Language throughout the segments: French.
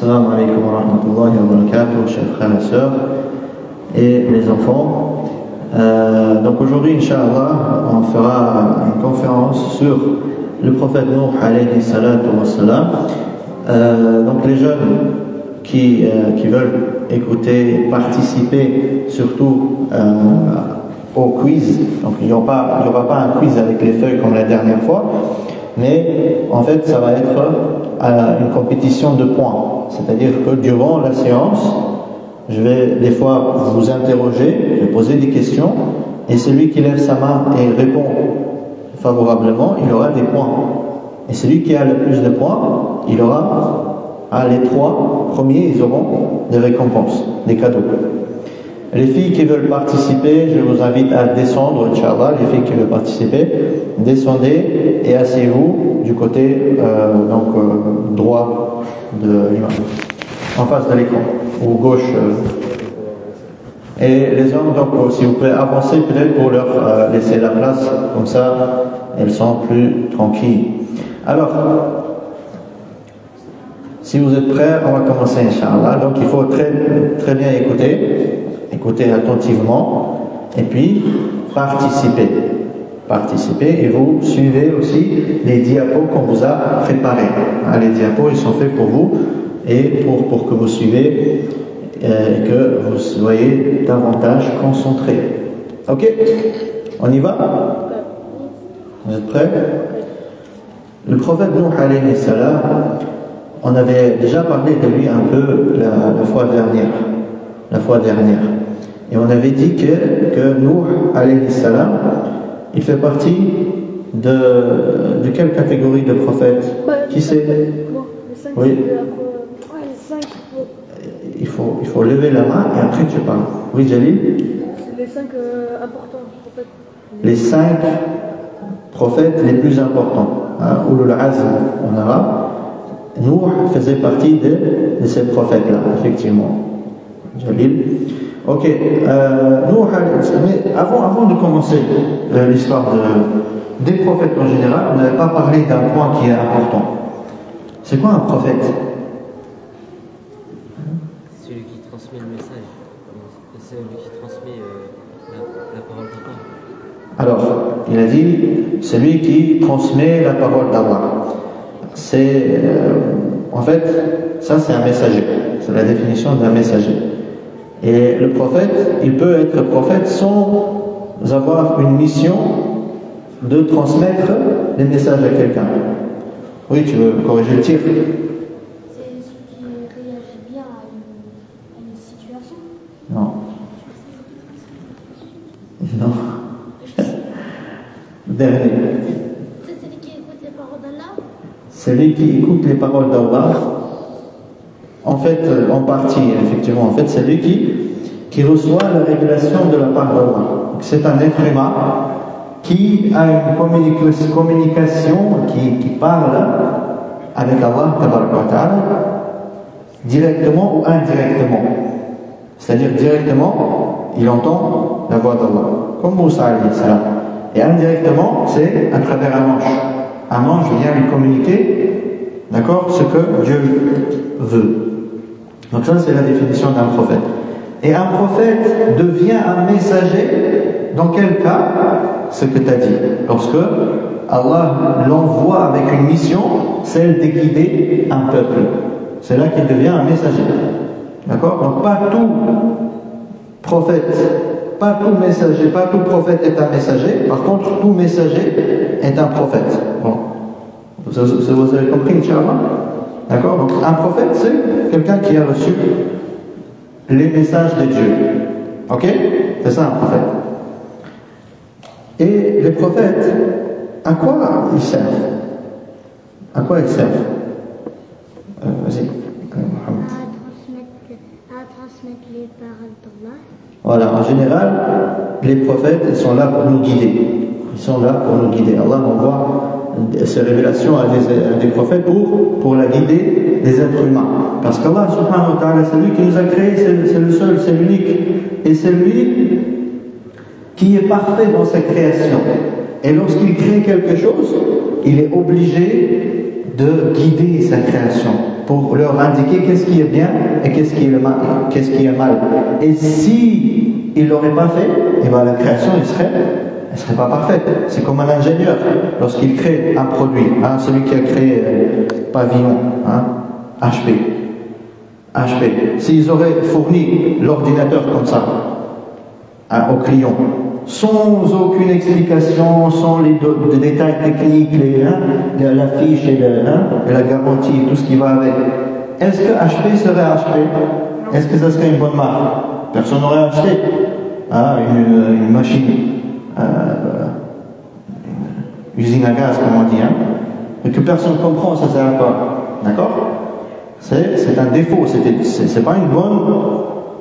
Assalamu alaikum wa rahmatullahi wa barakatuh, chers frères et sœurs et les enfants. Donc aujourd'hui, Inch'Allah, on fera une conférence sur le prophète Nuh alayhi salatu wa salam. Donc les jeunes qui veulent écouter, participer surtout au quiz. Donc il n'y aura pas un quiz avec les feuilles comme la dernière fois, mais en fait ça va être une compétition de points. C'est-à-dire que durant la séance, je vais des fois vous interroger, je vais poser des questions, et celui qui lève sa main et répond favorablement, il aura des points. Et celui qui a le plus de points, il aura, les trois premiers, ils auront des récompenses, des cadeaux. Les filles qui veulent participer, je vous invite à descendre, Inch'Allah, les filles qui veulent participer, descendez et asseyez-vous du côté droit de l'imam, en face de l'écran, ou gauche. Et les hommes, donc, si vous pouvez avancer peut-être pour leur laisser la place, comme ça, elles sont plus tranquilles. Alors, si vous êtes prêts, on va commencer, Inch'Allah. Donc, il faut très bien écouter attentivement, et puis participer et vous suivez aussi les diapos qu'on vous a préparés. Les diapos, ils sont faits pour vous et pour que vous suivez et que vous soyez davantage concentrés. Ok, on y va? Vous êtes prêts? Le prophète Nuh alayhi salam, on avait déjà parlé de lui un peu la fois dernière. Et on avait dit que Nuh alayhi salam, il fait partie de quelle catégorie de prophètes? Qui sait? Les 5, oui. Les 5. Il faut lever la main et après tu parles. Oui, Jalil? Les 5 importants prophètes. Les 5 prophètes les plus importants. Ulul Azm en arabe. Nuh faisait partie de ces prophètes-là, effectivement. Jalil. Ok, mais avant de commencer l'histoire des prophètes en général, on n'avait pas parlé d'un point qui est important. C'est quoi un prophète? Celui qui transmet le message, c'est celui qui transmet la parole d'Allah. Alors, il a dit, celui qui transmet la parole d'Allah. C'est, en fait, ça c'est un messager. C'est la définition d'un messager. Et le prophète, il peut être prophète sans avoir une mission de transmettre les messages à quelqu'un. Oui, tu veux corriger le tir? C'est celui qui réagit bien à une situation? Non. Non. Dernier. C'est celui qui écoute les paroles d'Allah? Celui qui écoute les paroles d'Allah. En fait, en partie, effectivement, en fait, c'est lui qui reçoit la révélation de la part d'Allah. C'est un être humain qui a une communication, qui parle avec Allah, directement ou indirectement. C'est-à-dire directement, il entend la voix d'Allah, comme Moussa alayhi salam. Et indirectement, c'est à travers un ange. Un ange vient lui communiquer, d'accord, ce que Dieu veut. Donc ça, c'est la définition d'un prophète. Et un prophète devient un messager dans quel cas? Ce que tu as dit. Lorsque Allah l'envoie avec une mission, celle de guider un peuple. C'est là qu'il devient un messager. D'accord? Donc pas tout prophète, pas tout messager, pas tout prophète est un messager. Par contre, tout messager est un prophète. Bon. Vous avez compris, Inch'Allah? D'accord? Donc un prophète, c'est quelqu'un qui a reçu les messages de Dieu. Ok? C'est ça un prophète. Et les prophètes, à quoi ils servent? À quoi ils servent? Vas-y, Mohamed. À transmettre les paroles d'Allah. Voilà, en général, les prophètes, ils sont là pour nous guider. Ils sont là pour nous guider. Allah envoie ces révélations à des prophètes pour la guider des êtres humains. Parce qu'Allah subhanahu wa ta'ala, c'est lui qui nous a créés, c'est le seul, c'est l'unique. Et c'est lui qui est parfait dans sa création. Et lorsqu'il crée quelque chose, il est obligé de guider sa création. pour leur indiquer qu'est-ce qui est bien et qu'est-ce qui est mal. Et si il ne l'aurait pas fait, et ben la création elle serait pas parfaite. C'est comme un ingénieur lorsqu'il crée un produit, hein, celui qui a créé Pavillon, hein, HP. S'ils auraient fourni l'ordinateur comme ça, hein, au client, sans aucune explication, sans les détails techniques, la fiche et la garantie, tout ce qui va avec, est-ce que HP serait HP? Est-ce que ça serait une bonne marque? Personne n'aurait acheté une machine, une usine à gaz, comme on dit, hein, et que personne ne comprend, ça sert à quoi? D'accord? C'est un défaut, c'est pas une bonne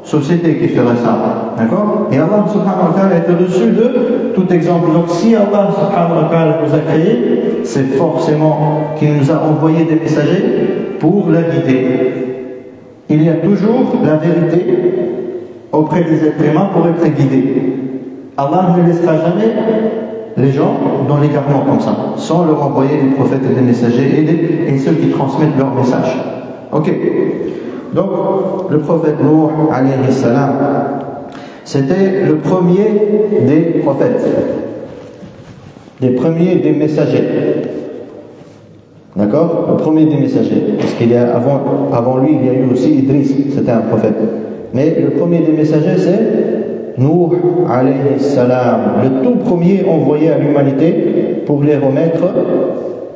société qui ferait ça, d'accord? Et Allah subhanahu wa ta'ala est au-dessus de tout exemple. Donc si Allah subhanahu wa ta'ala nous a créés, c'est forcément qu'il nous a envoyé des messagers pour la guider. Il y a toujours la vérité auprès des êtres humains pour être guidés. Allah ne laissera jamais les gens dans l'égarement comme ça, sans leur envoyer des prophètes et des messagers et ceux qui transmettent leur message. Ok. Donc, le prophète Nuh, alayhi salam, c'était le premier des prophètes, des premiers des messagers. D'accord? Le premier des messagers. Parce qu'il y a avant lui, il y a eu aussi Idris, c'était un prophète. Mais le premier des messagers, c'est Nuh, alayhi salam, le tout premier envoyé à l'humanité pour les remettre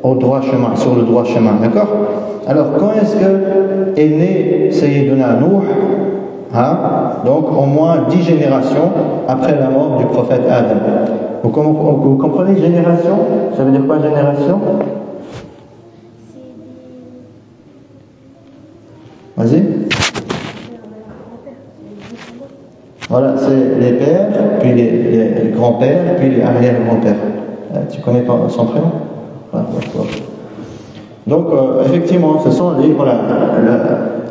au droit chemin, sur le droit chemin, d'accord? Alors, quand est-ce que est né Sayyiduna Nuh? Donc, au moins 10 générations après la mort du prophète Adam. Vous comprenez génération? Ça veut dire quoi génération? Vas-y. Voilà, c'est les pères, puis les grands-pères, puis les arrière-grands-pères. Tu connais pas son prénom? Donc, effectivement, ce sont les. Voilà,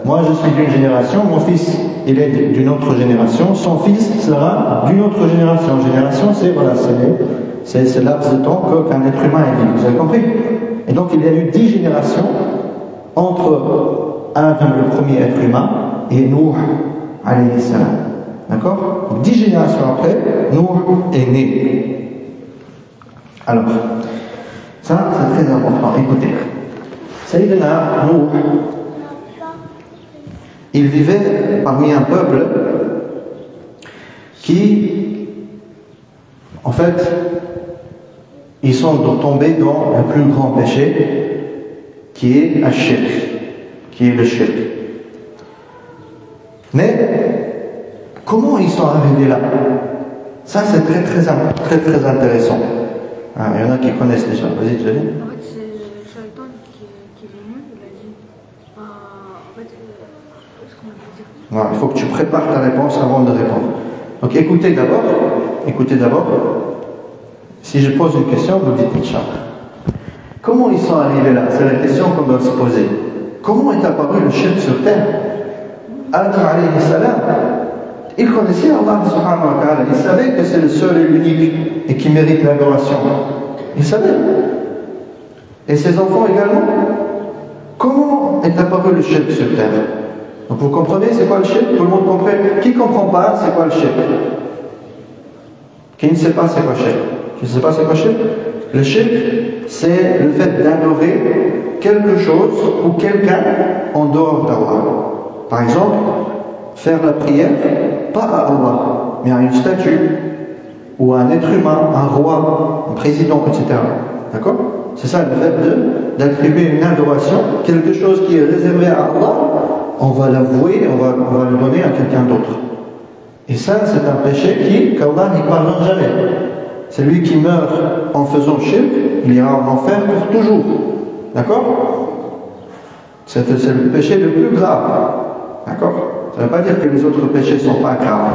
moi je suis d'une génération, mon fils il est d'une autre génération, son fils sera d'une autre génération. Génération, c'est voilà, c'est laps de temps qu'un être humain est vivant. Vous avez compris? Et donc, il y a eu 10 générations entre Adam, le premier être humain, et Nuh, alayhi salam. D'accord? Donc, 10 générations après, Nuh est né. Alors, ça, c'est très important. Écoutez, Sayyidina Nuh, il vivait parmi un peuple qui, en fait, ils sont tombés dans le plus grand péché, qui est al-shirk, qui est le shirk. Mais, comment ils sont arrivés là? Ça, c'est très intéressant. Il y en a qui connaissent déjà. Vas-y, Jalil. En fait, c'est le shaitan qui est venu, il a dit. En fait, ce qu'on peut dire. Voilà, il faut que tu prépares ta réponse avant de répondre. Donc écoutez d'abord. Si je pose une question, vous dites Inch'Allah. Comment ils sont arrivés là? C'est la question qu'on doit se poser. Comment est apparu le shirk sur terre? Adam alayhi salam, il connaissait Allah subhanahu wa ta'ala, il savait que c'est le seul et l'unique et qui mérite l'adoration. Il savait. Et ses enfants également. Comment est apparu le shirk sur terre? Donc vous comprenez c'est quoi le shirk? Tout le monde comprend. Qui ne comprend pas c'est quoi le shirk? Qui ne sait pas c'est quoi le shirk? Tu ne sais pas c'est quoi le shirk? Le shirk, c'est le fait d'adorer quelque chose ou quelqu'un en dehors d'Allah. Par exemple, faire la prière, pas à Allah, mais à une statue, ou à un être humain, un roi, un président, etc. D'accord? C'est ça le fait d'attribuer une adoration, quelque chose qui est réservé à Allah, on va l'avouer, on va le donner à quelqu'un d'autre. Et ça, c'est un péché qu'Allah n'y pardonne jamais. Celui qui meurt en faisant shirk, il ira en enfer pour toujours. D'accord? C'est le péché le plus grave. D'accord? Ça ne veut pas dire que les autres péchés ne sont pas graves.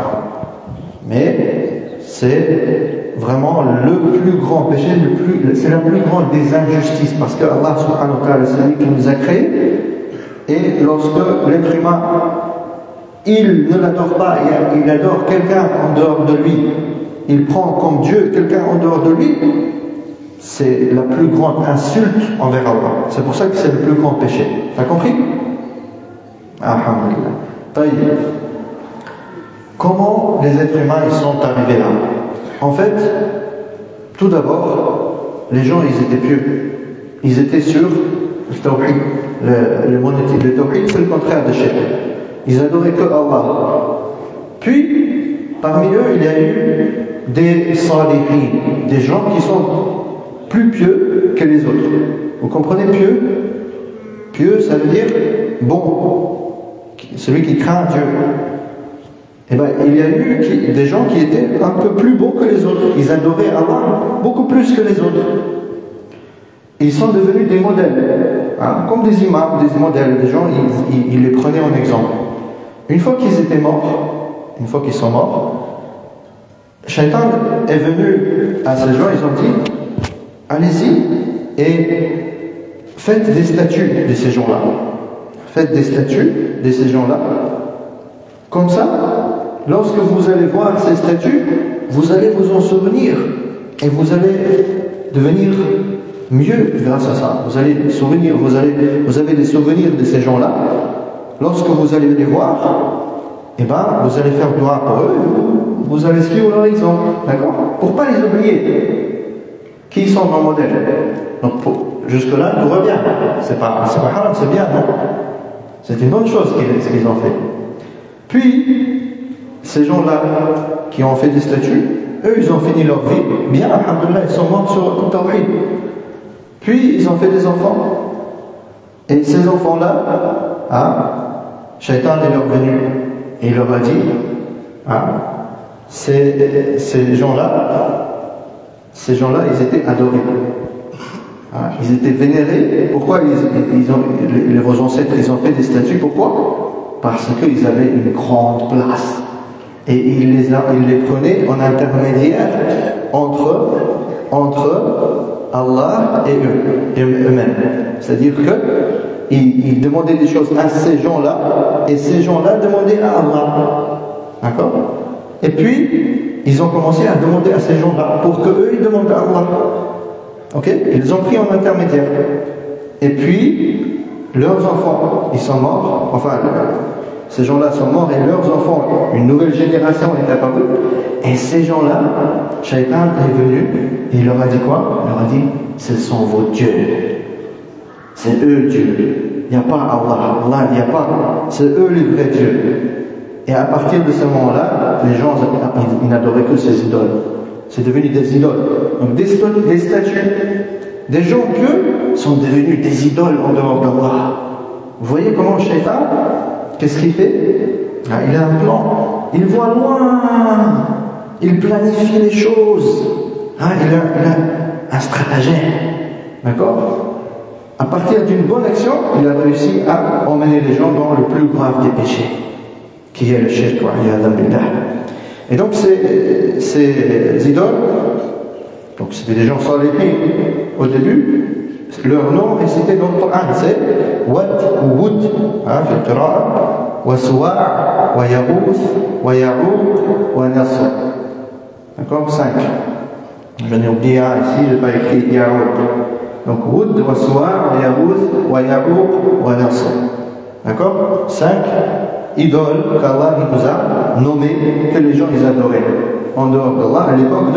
Mais c'est vraiment le plus grand péché, c'est la plus grande des injustices. Parce que Allah subhanahu wa ta'ala, c'est lui qui nous a créés. Et lorsque l'être humain, il ne l'adore pas, il adore quelqu'un en dehors de lui, il prend comme Dieu quelqu'un en dehors de lui, c'est la plus grande insulte envers Allah. C'est pour ça que c'est le plus grand péché. T'as compris? Alhamdulillah. Taïb. Comment les êtres humains ils sont arrivés là? En fait, tout d'abord, les gens ils étaient pieux. Ils étaient sur le tawhid. Le monothéisme, le tawhid c'est le contraire de shirk. Ils adoraient que Allah. Puis, parmi eux, il y a eu des salihin, des gens qui sont plus pieux que les autres. Vous comprenez pieux? Pieux, ça veut dire bon, celui qui craint Dieu. Eh bien, il y a eu des gens qui étaient un peu plus bons que les autres. Ils adoraient Allah beaucoup plus que les autres. Ils sont devenus des modèles, hein, comme des imams, des modèles. Des gens, ils les prenaient en exemple. Une fois qu'ils étaient morts, une fois qu'ils sont morts, Shaitan est venu à ces gens, ils ont dit allez-y et faites des statues de ces gens-là. Faites des statues de ces gens-là. Comme ça, lorsque vous allez voir ces statues, vous allez vous en souvenir et vous allez devenir mieux grâce à ça. Vous allez souvenir, vous avez des souvenirs de ces gens-là. Lorsque vous allez les voir, eh ben, vous allez faire dua pour eux, vous allez suivre leur exemple, d'accord? Pour ne pas les oublier. Qui sont nos modèles? Donc, jusque-là, tout va bien. C'est pas haram, c'est bien, non? C'est une bonne chose qu'ils ont fait. Puis, ces gens-là qui ont fait des statues, eux, ils ont fini leur vie. Bien, alhamdoulilah, ils sont morts sur le tawhid. Puis, ils ont fait des enfants. Et ces enfants-là, hein, Shaitan est leur venu et il leur a dit, hein, ces gens-là, ils étaient adorés. Hein, ils étaient vénérés. Pourquoi vos ancêtres, ils ont fait des statues? Pourquoi? Parce qu'ils avaient une grande place. Et ils les prenaient en intermédiaire entre Allah et eux-mêmes. C'est-à-dire qu'ils demandaient des choses à ces gens-là, et ces gens-là demandaient à Allah. D'accord? Et puis, ils ont commencé à demander à ces gens-là, pour qu'eux, ils demandent à Allah. Ok? Ils ont pris en intermédiaire. Et puis, leurs enfants, ils sont morts. Enfin, ces gens-là sont morts et leurs enfants, une nouvelle génération est apparue. Et ces gens-là, Shaitan est venu et il leur a dit quoi? Il leur a dit, ce sont vos dieux. C'est eux Dieu. Il n'y a pas Allah. Allah, il n'y a pas. C'est eux les vrais dieux. Et à partir de ce moment-là, les gens, ils n'adoraient que ces idoles. C'est devenu des idoles. Donc des statues, des gens pieux sont devenus des idoles en dehors d'Allah. Vous voyez comment Shaitan, qu'est-ce qu'il fait? Il a un plan. Il voit loin. Il planifie les choses. Il a un stratagème. D'accord? À partir d'une bonne action, il a réussi à emmener les gens dans le plus grave des péchés, qui est le shirk. Et donc ces idoles, donc c'était des gens salihins au début, leur nom est cité dans le Coran, c'est Wad ou Woud, في القراءة, وسواع, ويغوث, ويعوق, ونصر. D'accord? 5. J'en ai oublié un ici, je n'ai pas écrit Yaouk. Donc Woud, Wasuwa, Yaghouth, Ya'ouq, wa Nasr. D'accord? 5 idoles qu'Allah nous a nommées, que les gens les adoraient en dehors d'Allah à l'époque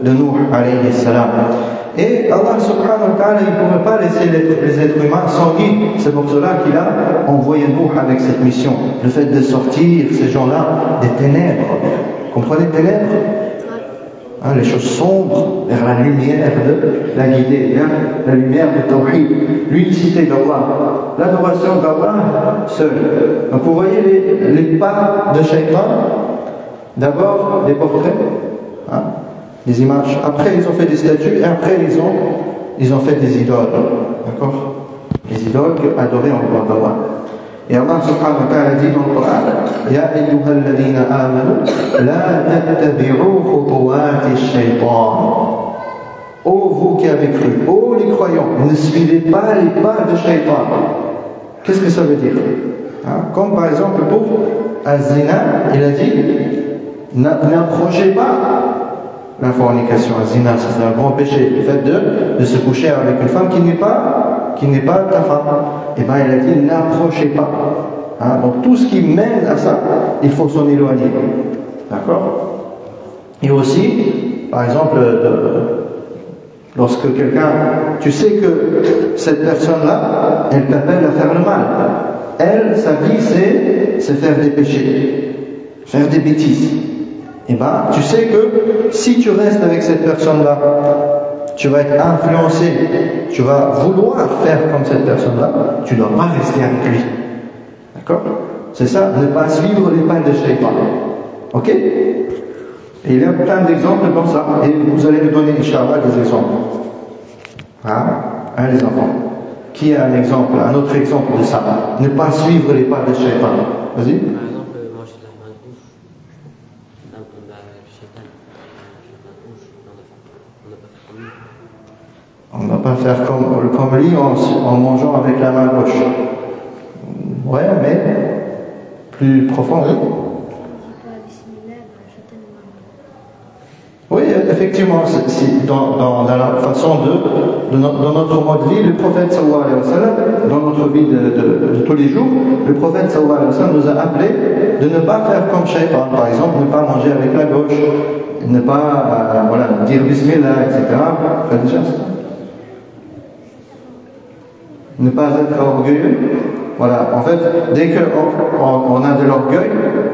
de Nuh alayhi salam. Et Allah subhanahu wa ta'ala, il ne pouvait pas laisser les êtres humains sans guide. C'est pour cela qu'il a envoyé Nuh avec cette mission. Le fait de sortir ces gens-là des ténèbres. Comprenez ténèbres? Les choses sombres vers la lumière de la guidée, vers la lumière de Tawhid, l'unicité d'Allah, l'adoration d'Allah seul. Donc vous voyez les pas de Shaitan. D'abord des portraits, des images. Après ils ont fait des statues et après ils ont fait des idoles. D'accord? Les idoles adorées en dehors d'Allah. Et Allah subhanahu wa ta'ala dit dans le Coran, Ya ayyuhal ladhina amanu, la tattabi'u khutuwati shaytan. Ô vous qui avez cru, ô les croyants, ne suivez pas les pas de Shaitan. Qu'est-ce que ça veut dire? Comme par exemple pour Az-Zina, il a dit, n'approchez pas la fornication. Az-Zina, c'est un grand péché, le fait de se coucher avec une femme qui n'est pas ta femme. Et bien il a dit, n'approchez pas. Hein? Donc tout ce qui mène à ça, il faut s'en éloigner. D'accord? Et aussi, par exemple, lorsque quelqu'un, tu sais que cette personne-là, elle t'appelle à faire le mal. Elle, sa vie, c'est faire des péchés, faire des bêtises. Et bien, tu sais que si tu restes avec cette personne-là, tu vas être influencé, tu vas vouloir faire comme cette personne-là, tu ne dois pas rester avec lui. D'accord? C'est ça, ne pas suivre les pas de Shaitan. Ok? Et il y a plein d'exemples comme ça, et vous allez me donner, Inch'Allah, des exemples. Hein? Les enfants. Qui a un exemple, un autre exemple de ça? Ne pas suivre les pas de Shaitan. Vas-y. Par exemple, manger de la malbouffe, le shaitan, on ne va pas faire comme lui en mangeant avec la main gauche. Ouais, mais plus profond, oui. Oui, effectivement, dans la façon dans notre mode de vie, le prophète sallallahu alayhi wa sallam, dans notre vie de tous les jours, le prophète sallallahu alayhi wa sallam nous a appelé de ne pas faire comme Shaitan, par exemple, ne pas manger avec la gauche, ne pas dire bismillah, etc. Ne pas être orgueilleux. Voilà, en fait, dès qu'on a de l'orgueil,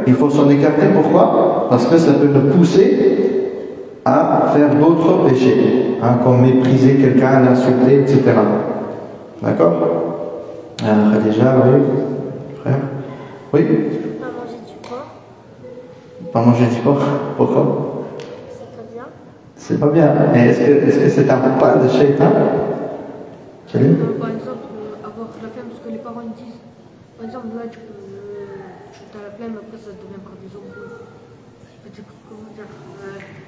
il faut s'en écarter. Pourquoi? Parce que ça peut nous pousser à faire d'autres péchés, hein, comme mépriser quelqu'un, l'insulter, etc. D'accord? Khadija, oui, frère? Oui? Pas manger du porc. Pas manger du porc? Pourquoi? C'est pas bien. C'est pas bien. Mais est-ce que c'est un pas de Shaitan? Par exemple, avoir la flemme, parce que les parents disent, par exemple, là, tu as la flemme, après ça devient par des embrouilles. Comment dire,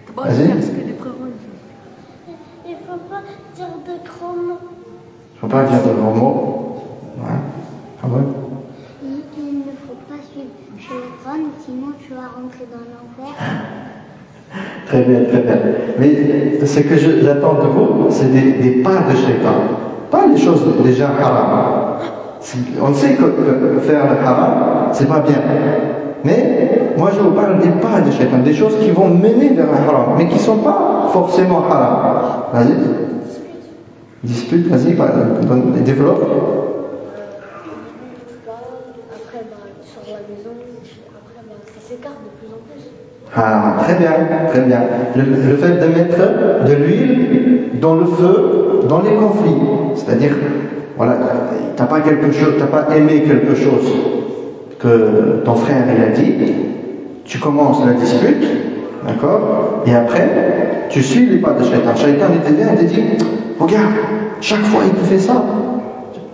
t'as pas envie de faire ce que les parents disent. Il faut pas dire de gros mots. Faut pas dire de gros mots. Ouais. Ah ouais? Il ne faut pas suivre Shaitan, sinon tu vas rentrer dans l'enfer. Très bien, très bien. Mais ce que j'attends de vous, c'est des pas de Shaitan. Pas les choses déjà haram. On sait que faire le haram, c'est pas bien. Mais moi je vous parle des pas de Shaitan, des choses qui vont mener vers le haram, mais qui ne sont pas forcément haram. Vas-y. Dispute, vas-y, développe. Après, tu sors de la maison, après, ça s'écarte de plus en plus. Ah, très bien, très bien. Le fait de mettre de l'huile dans le feu, dans les conflits, c'est-à-dire, voilà, t'as pas aimé quelque chose que ton frère il a dit, tu commences la dispute, d'accord, et après, tu suis les pas de Shaitan. Shaitan il te vient et te dit, regarde, chaque fois il te fait ça,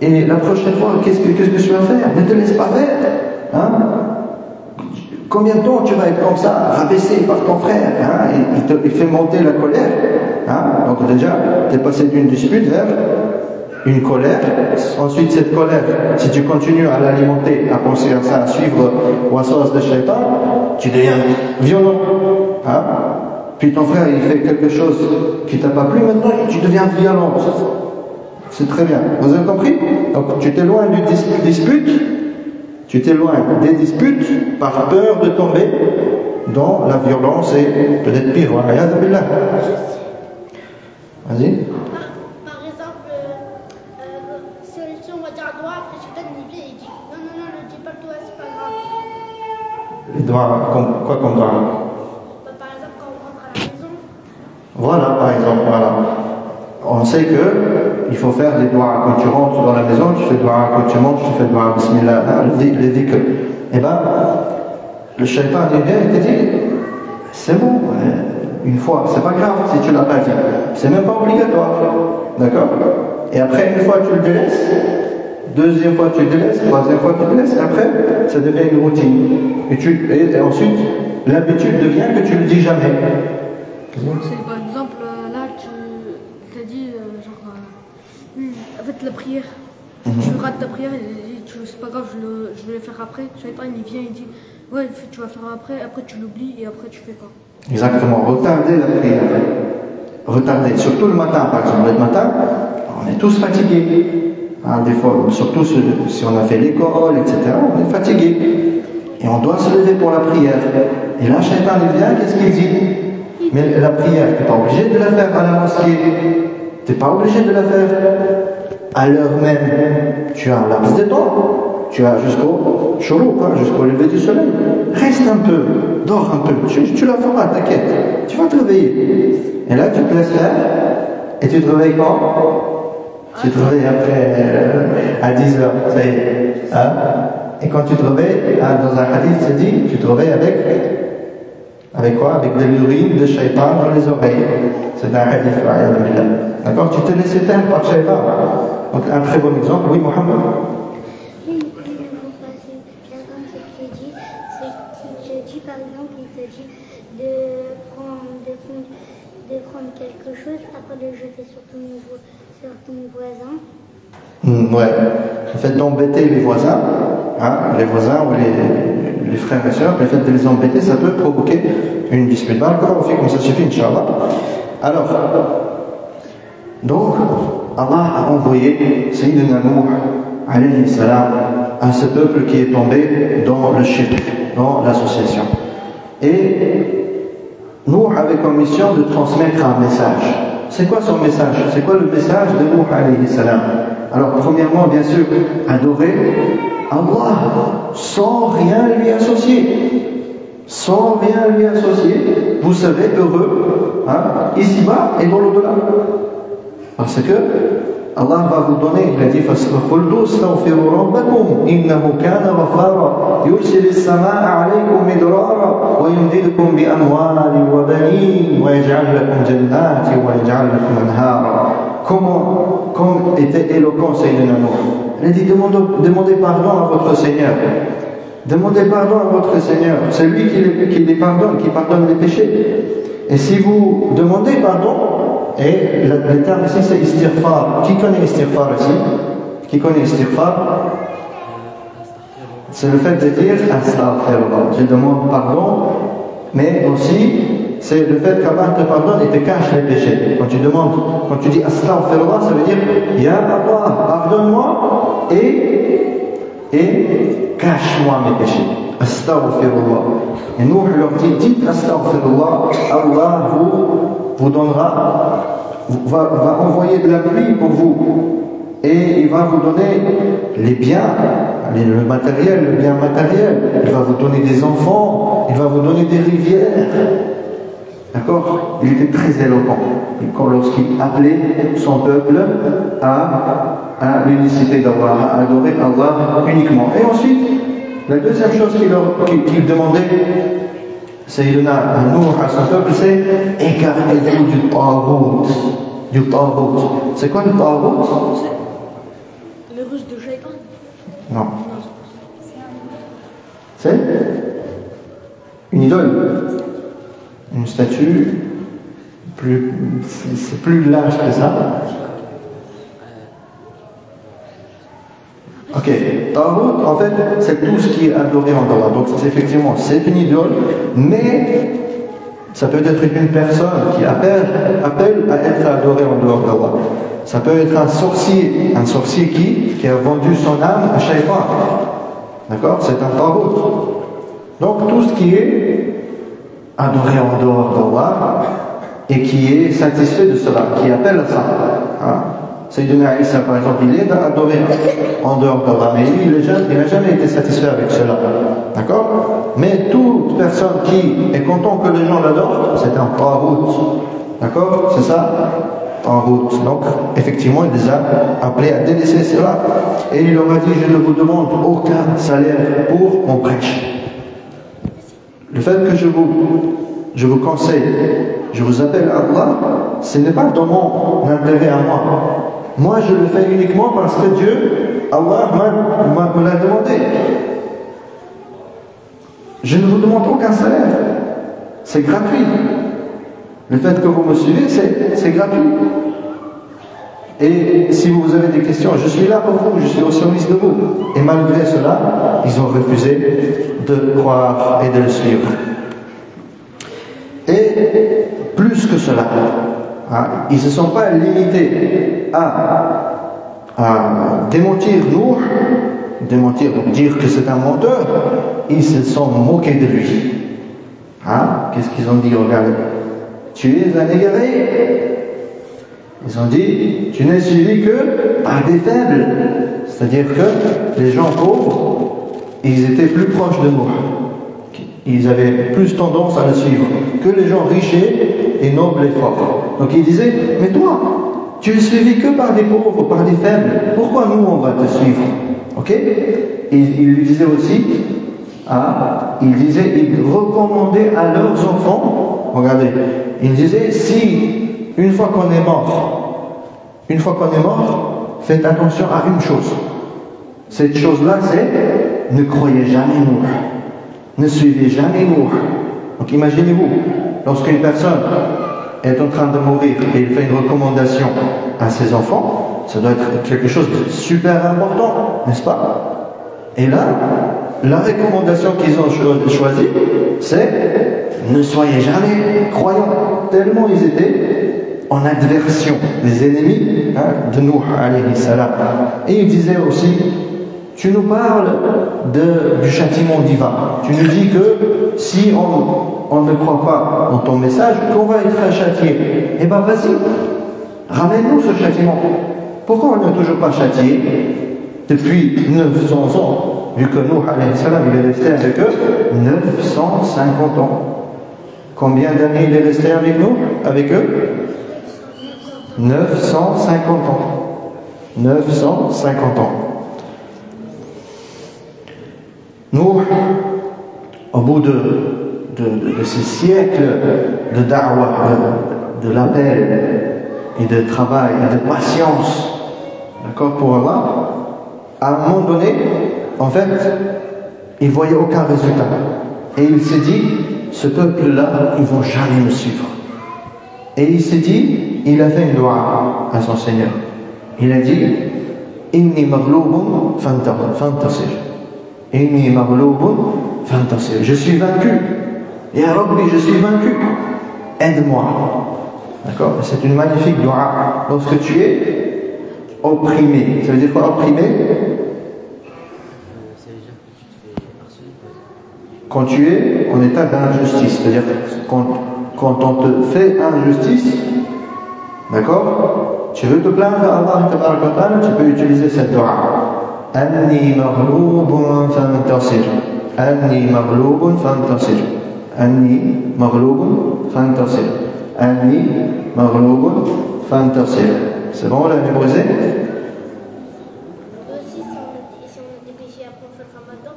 et la prochaine fois, qu'est-ce que tu vas faire? Ne te laisse pas faire, hein? Combien de temps tu vas être comme ça, rabaissé par ton frère, hein? Il fait monter la colère, hein? Donc déjà, tu es passé d'une dispute vers une colère. Ensuite, cette colère, si tu continues à l'alimenter, à penser à ça, à suivre Waswas de Shaitan, tu deviens violent, hein? Puis ton frère, il fait quelque chose qui t'a pas plu, maintenant tu deviens violent. C'est très bien. Vous avez compris? Donc tu t'éloignes d'une dispute. Tu t'éloignes des disputes par peur de tomber dans la violence et peut-être pire. Vas-y. Par exemple, si on va dire un doigt, après Shaitan il vient et il dit non, ne dis pas le doigt, c'est pas grave. Les doigts, quoi comme doigt? Par exemple, quand on rentre à la maison. Voilà, par exemple, voilà. On sait qu'il faut faire des doigts quand tu rentres dans la maison, tu fais doigts quand tu montes, tu fais doigts bismillah, les dhikr. Eh bien, le shaitan il vient et te dit, c'est bon, une fois, c'est pas grave si tu l'as pas dit, c'est même pas obligatoire, d'accord? Et après, une fois tu le délaisses, deuxième fois tu le délaisses, troisième fois tu le délaisses, et après, ça devient une routine. Et ensuite, l'habitude devient que tu le dis jamais. C'est par exemple, là, tu t'as dit, en fait, la prière, tu rates ta prière, c'est pas grave, je vais le faire après. Shaitan, il vient, il dit, ouais, tu vas faire après tu l'oublies, et après tu fais quoi? Exactement, retarder la prière. Retarder, surtout le matin, par exemple. Le matin, on est tous fatigués. Hein, des fois, surtout si on a fait l'école, etc., on est fatigué. Et on doit se lever pour la prière. Et là, Shaitan il vient, qu'est-ce qu'il dit? Mais la prière, tu n'es pas obligé de la faire à la mosquée. Tu n'es pas obligé de la faire à l'heure même. Tu as un laps de temps. Tu as jusqu'au shourouk, jusqu'au lever du soleil. Reste un peu, dors un peu. Tu la feras, t'inquiète. Tu vas te réveiller. Et là, tu te laisses faire. Et tu te réveilles quand? Tu te réveilles après à 10h. Ça y est. Hein? Et quand tu te réveilles, dans un hadith, c'est dit, tu te réveilles avec quoi? Avec de l'urine de shaitan dans les oreilles. C'est un hadith. D'accord? Tu te laisses faire par shaitan. Donc, un très bon exemple. Oui, Mohamed? Par exemple, il te dit de prendre quelque chose, après de le jeter sur ton voisin. Ouais. Le fait d'embêter les voisins, les voisins ou les frères et sœurs, le fait de les embêter, ça peut provoquer une dispute. D'accord, on fait comme ça suffit, Inch'Allah. Alors, donc, Allah a envoyé Sayyidina Nuh, alayhi salam, à ce peuple qui est tombé dans le shirk, dans l'association. Et Nuh avait comme mission de transmettre un message. C'est quoi son message? C'est quoi le message de Nuh alayhi salam? Alors, premièrement, bien sûr, adorer Allah sans rien lui associer. Sans rien lui associer, vous serez heureux, ici-bas et dans l'au-delà. Parce que Allah va vous donner, il a dit فَاسْتَغْفِرُوا رَبَّكُمْ إِنَّهُ كَانَ غَفَّارًا يُرْسِلِ السَّمَاءَ عَلَيْكُمْ مِدْرَارًا وَيُمْدِدْكُمْ بِأَمْوَالٍ وَبَنِينَ وَيَجْعَلْ لَكُمْ جَنَّاتٍ وَيَجْعَلْ لَكُمْ أَنْهَارًا. Comme était éloquent Sayyidina Nuh. Il a dit demandez pardon à votre Seigneur. Demandez pardon à votre Seigneur. C'est lui qui les pardonne, qui pardonne les péchés. Et si vous demandez pardon, et le terme ici c'est istighfar. Qui connaît istighfar ici? Qui connaît istighfar? C'est le fait de dire astaghfirullah. Je demande pardon, mais aussi c'est le fait qu'Allah te pardonne et te cache les péchés. Quand tu dis astaghfirullah, ça veut dire Ya Allah, pardonne-moi et cache-moi mes péchés. Astaghfirullah. Et nous, on leur dit, dites astaghfirullah, Allah vous donnera, va envoyer de la pluie pour vous. Et il va vous donner les biens, le matériel, le bien matériel. Il va vous donner des enfants, il va vous donner des rivières. D'accord? Il était très éloquent. Lorsqu'il appelait son peuple à l'unicité d'Allah, à adorer Allah uniquement. Et ensuite, la deuxième chose qu'il demandait, Sayyidina Nuh à son peuple, c'est écartez-vous du tarout. Du tarout. C'est quoi le tarout? Le russe de Shaitan. Non. C'est une idole. Une statue, c'est plus large que ça. Ok, Tarout, en fait, c'est tout ce qui est adoré en Allah. Donc, effectivement, c'est une idole, mais ça peut être une personne qui appelle à être adoré en dehors d'Allah. Ça peut être un sorcier qui a vendu son âme à Shaitan. D'accord? C'est un Tarout. Donc, tout ce qui est adoré en dehors d'Allah et qui est satisfait de cela, qui appelle à ça. Sayyidina Isa, par exemple, il est adoré en dehors d'Allah, mais lui, il n'a jamais été satisfait avec cela. D'accord? Mais toute personne qui est content que les gens l'adorent, c'est un tarout. D'accord? C'est ça? Tarout. Donc, effectivement, il les a appelés à délaisser cela. Et il leur a dit, je ne vous demande aucun salaire pour mon prêche. Le fait que je vous conseille, je vous appelle à Allah, ce n'est pas dans mon intérêt à moi. Moi, je le fais uniquement parce que Dieu, Allah me l'a demandé. Je ne vous demande aucun salaire. C'est gratuit. Le fait que vous me suivez, c'est gratuit. Et si vous avez des questions, je suis là pour vous, je suis au service de vous. Et malgré cela, ils ont refusé de croire et de le suivre. Et plus que cela, ils ne se sont pas limités à démentir Nuh, démentir, donc dire que c'est un menteur, ils se sont moqués de lui. Hein? Qu'est-ce qu'ils ont dit? Regardez, tu es un égaré. Ils ont dit, tu n'es suivi que par des faibles. C'est-à-dire que les gens pauvres, ils étaient plus proches de Nuh. Ils avaient plus tendance à le suivre que les gens riches et nobles et forts. Donc ils disaient, mais toi, tu es suivi que par des pauvres, par des faibles. Pourquoi nous, on va te suivre? Ok? Et ils lui disaient aussi, ils recommandaient à leurs enfants, regardez, ils disaient, si une fois qu'on est mort, faites attention à une chose. Cette chose-là, c'est ne croyez jamais Nuh. Ne suivez jamais Nuh. Donc imaginez-vous, lorsqu'une personne est en train de mourir et il fait une recommandation à ses enfants, ça doit être quelque chose de super important, n'est-ce pas? Et là, la recommandation qu'ils ont choisie, c'est ne soyez jamais croyants, tellement ils étaient en adversion, les ennemis de Nuh alayhi salam. Et ils disaient aussi, tu nous parles du châtiment divin. Tu nous dis que si on ne croit pas dans ton message, qu'on va être châtié. Eh bien vas-y, ramène-nous ce châtiment. Pourquoi on n'est toujours pas châtié depuis 900 ans, vu que Nuh alayhi salam, il est resté avec eux 950 ans. Combien d'années il est resté avec nous, avec eux? 950 ans. 950 ans. Nous, au bout de ces siècles de da'wah, de l'appel et de travail et de patience, d'accord, pour Allah, à un moment donné, en fait, il ne voyait aucun résultat. Et il s'est dit, ce peuple-là, ils ne vont jamais me suivre. Et il s'est dit, il a fait une dua à son Seigneur. Il a dit, Inni maghlubun fantasir. Inni maghlubun fantasir. Je suis vaincu. Ya Rabbi, je suis vaincu. Aide-moi. D'accord? C'est une magnifique dua. Lorsque tu es opprimé. Ça veut dire quoi, opprimé? Quand tu es en état d'injustice. C'est-à-dire quand on te fait injustice, d'accord? Tu veux te plaindre à Allah, tu peux utiliser cette dua. Anni maghlubun fantasir. Anni maghlubun fantasir. Anni maghlubun fantasir. Anni maghlubun fantasir. C'est bon, on l'a mémorisé? Aussi, si on a des péchés après on fait le ramadan,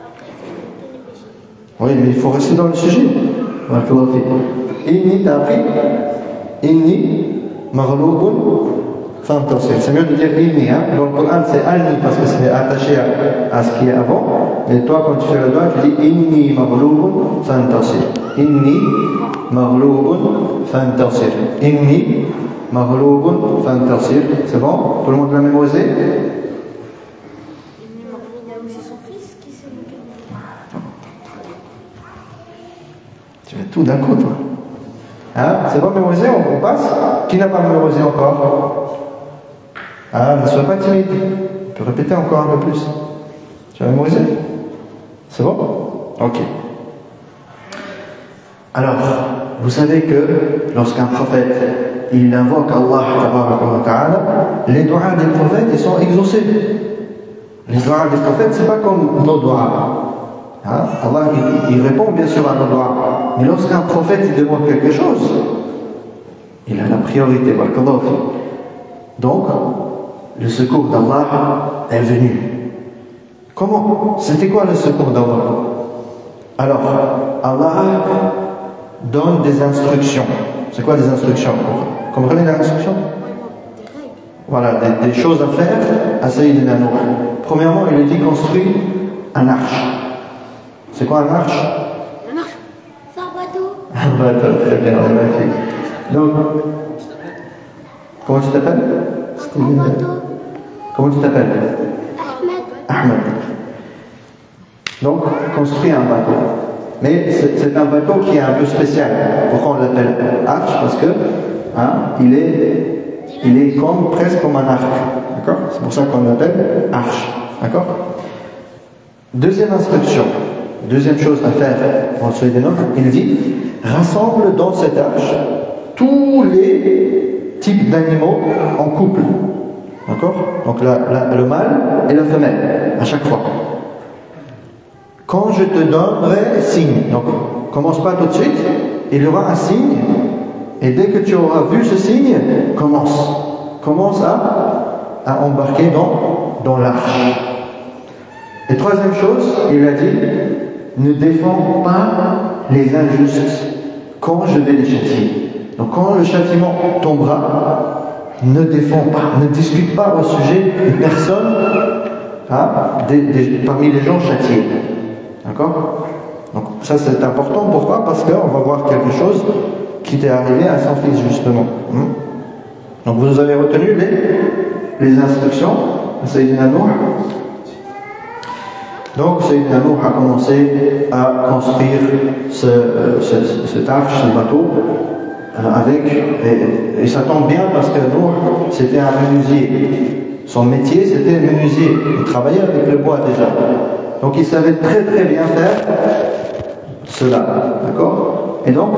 après c'est les péchés. Oui, mais il faut rester dans le sujet. Inni, t'as appris? Inni maghlubun fantasir. C'est mieux de dire inni. Dans le Coran, c'est alni parce que c'est attaché à ce qui est avant. Mais toi, quand tu fais le doigt, tu dis inni maghlubun fantasir. Inni maghlubun fantasir. Inni maghlubun fantasir. C'est bon? Tout le monde l'a mémorisé? Il y a aussi son fils qui s'est moqué de lui. Tu fais tout d'un coup, toi. C'est bon mémorisé? On passe? Qui n'a pas mémorisé encore? Ne sois pas timide. Tu peux répéter encore un peu plus. Tu as mémorisé? C'est bon? Ok. Alors, vous savez que lorsqu'un prophète il invoque Allah, les doigts des prophètes ils sont exaucés. Les doigts des prophètes, c'est pas comme nos doigts. Allah il répond bien sûr à nos doigts. Mais lorsqu'un prophète il demande quelque chose, il a la priorité. Donc, le secours d'Allah est venu. Comment? C'était quoi le secours d'Allah? Alors, Allah donne des instructions. C'est quoi des instructions? Vous comprenez l'instruction? Voilà, des choses à faire à Sayyidina Nuh. Premièrement, il a dit construire un arche. C'est quoi un arche? Un arche. C'est un bateau. Un bateau, très bien, magnifique. Donc, comment tu t'appelles? Un bateau. Comment tu t'appelles? Ahmed. Ahmed. Donc, construire un bateau. Mais c'est un bateau qui est un peu spécial. Pourquoi on l'appelle arche? Parce que il est il est presque comme un arc. D'accord? C'est pour ça qu'on l'appelle arche. D'accord? Deuxième instruction, deuxième chose à faire dans ce Nour, il dit rassemble dans cette arche tous les types d'animaux en couple. D'accord? Donc le mâle et la femelle, à chaque fois. Quand je te donnerai signe, donc commence pas tout de suite, il y aura un signe, et dès que tu auras vu ce signe, commence à embarquer dans l'arche. Et troisième chose, il a dit, ne défends pas les injustes quand je vais les châtier. Donc quand le châtiment tombera, ne défends pas, ne discute pas au sujet de personne parmi les gens châtiés. D'accord? Donc ça c'est important, pourquoi? Parce qu'on va voir quelque chose qui t'est arrivé à son fils justement. Donc vous avez retenu les instructions de Sayyidina Nuh. Donc Sayyidina Nuh a commencé à construire cette arche, ce bateau, et ça tombe bien parce que Nuh c'était un menuisier. Son métier c'était menuisier. Il travaillait avec le bois déjà. Donc il savait très très bien faire cela. D'accord? Et donc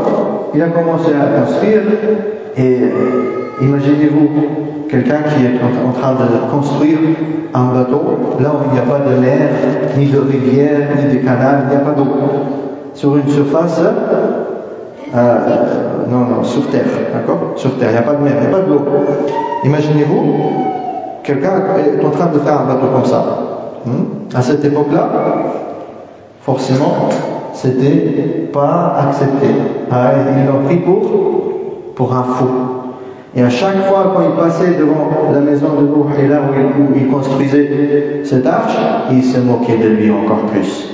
il a commencé à construire. Et imaginez-vous quelqu'un qui est en train de construire un bateau là où il n'y a pas de mer, ni de rivière, ni de canal, il n'y a pas d'eau. Sur une surface, sur terre, d'accord? Sur terre, il n'y a pas de mer, il n'y a pas d'eau. Imaginez-vous, quelqu'un est en train de faire un bateau comme ça. À cette époque-là, forcément, c'était pas accepté. Ils l'ont pris pour un fou. Et à chaque fois quand il passait devant la maison de Nuh et là où il construisait cette arche, il se moquait de lui encore plus.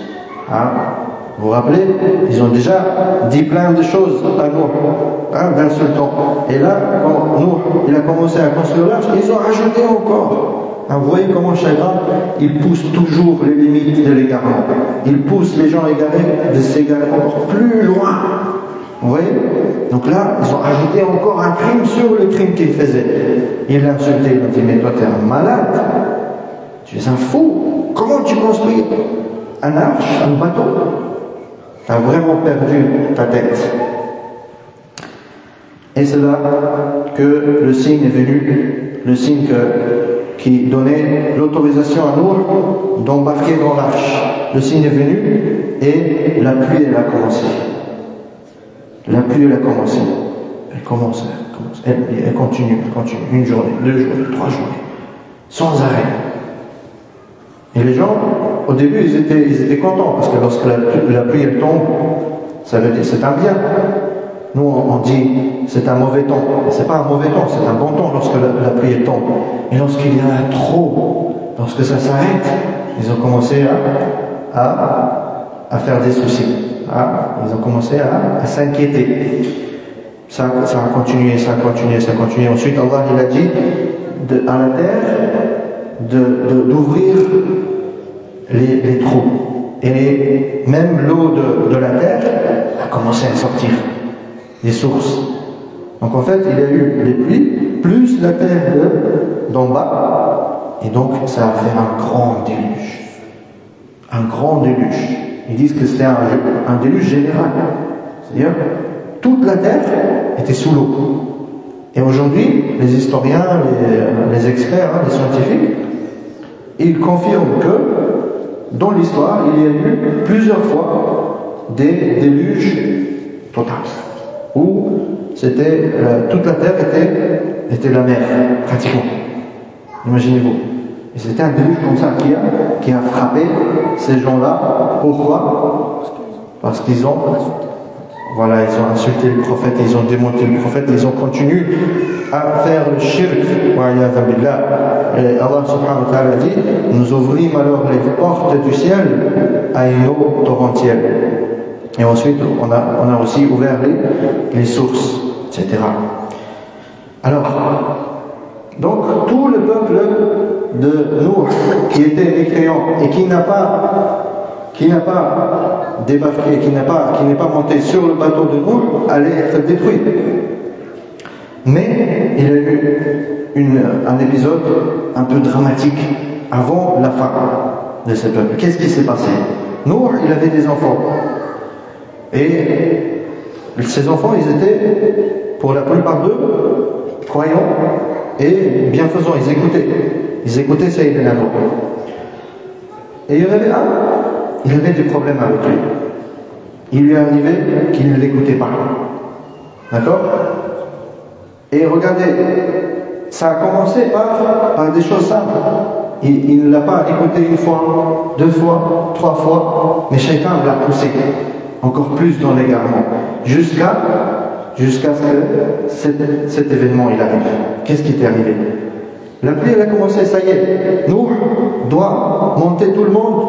Vous vous rappelez? Ils ont déjà dit plein de choses à Nuh, d'insultants. Et là, quand Nuh il a commencé à construire l'arche, ils ont rajouté encore. Vous voyez comment chacun, il pousse toujours les limites de l'égarement. Il pousse les gens égarés de s'égarer encore plus loin. Vous voyez? Donc là, ils ont ajouté encore un crime sur le crime qu'ils faisaient. Il l'a insulté, il a dit, mais toi tu es un malade, tu es un fou, comment tu construis un arche, un bateau? Tu as vraiment perdu ta tête. Et c'est là que le signe est venu, le signe qui donnait l'autorisation à Nuh d'embarquer dans l'arche. Le signe est venu et la pluie elle a commencé. La pluie elle a commencé. Elle continue. Une journée, 2 journées, 3 journées. Sans arrêt. Et les gens, au début, ils étaient contents parce que lorsque la pluie elle tombe, ça veut dire c'est un bien. Nous, on dit c'est un mauvais temps. C'est pas un mauvais temps, c'est un bon temps lorsque la pluie elle tombe. Et lorsqu'il y en a trop, lorsque ça s'arrête, ils ont commencé à faire des soucis. Ils ont commencé à s'inquiéter. Ça a continué. Ensuite, Allah il a dit à la terre d'ouvrir les trous. Et même l'eau de la terre a commencé à sortir des sources. Donc en fait, il y a eu les pluies, plus la terre d'en bas, et donc ça a fait un grand déluge. Un grand déluge. Ils disent que c'était un déluge général. C'est-à-dire, toute la terre était sous l'eau. Et aujourd'hui, les historiens, les experts, les scientifiques, ils confirment que dans l'histoire, il y a eu plusieurs fois des déluges totaux, où c'était toute la terre était la mer, pratiquement. Imaginez-vous. Et c'était un déluge comme ça qui a frappé ces gens-là. Pourquoi? Parce qu'ils ont insulté le prophète, ils ont démonté le prophète, ils ont continué à faire le shirk. Et Allah subhanahu wa ta'ala dit, nous ouvrîmes alors les portes du ciel à une eau torrentielle. Et ensuite, on a aussi ouvert les sources, etc. Alors, donc, tout le peuple de Nuh qui était mécréant et qui n'a pas débarqué, qui n'est pas monté sur le bateau de Nuh, allait être détruit. Mais il y a eu un épisode un peu dramatique avant la fin de ce peuple. Qu'est-ce qui s'est passé? Nour, il avait des enfants. Et ces enfants, ils étaient, pour la plupart d'eux, croyants et bienfaisants. Ils écoutaient Sayyidina Nour. Et il y en avait un, il avait des problèmes avec lui. Il lui arrivait qu'il ne l'écoutait pas. D'accord? Et regardez, ça a commencé par des choses simples. Il ne l'a pas écouté une fois, 2 fois, 3 fois, mais Shaitan l'a poussé encore plus dans l'égarement, jusqu'à ce que cet événement il arrive. Qu'est-ce qui est arrivé? La pluie elle a commencé, ça y est. Nour doit monter tout le monde